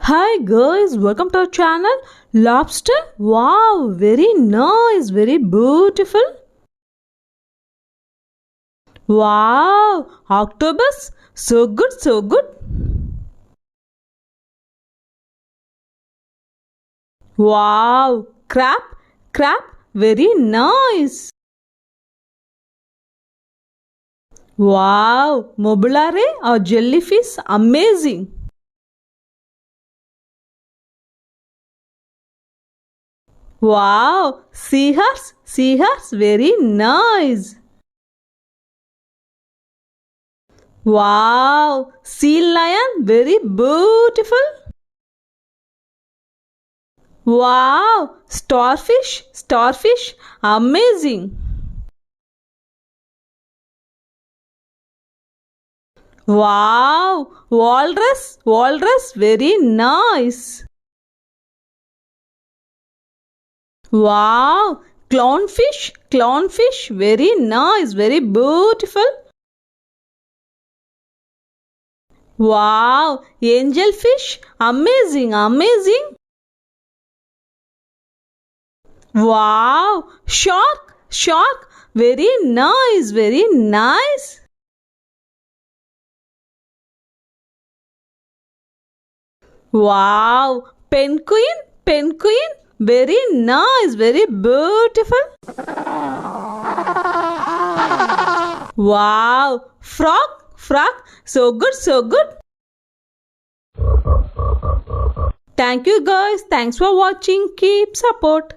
Hi guys, welcome to our channel. Lobster, wow, very nice, very beautiful. Wow, octopus, so good, so good. Wow, crab, very nice. Wow, Mobula Ray or jellyfish, amazing. Wow, seahorse, very nice. Wow, sea lion, very beautiful. Wow, starfish, amazing. Wow, walrus, very nice. Wow, clownfish, very nice, very beautiful. Wow, angelfish, amazing. Wow, shark, very nice. Wow, penguin, very nice, very beautiful. Wow, frog, so good. Thank you guys, thanks for watching, keep support.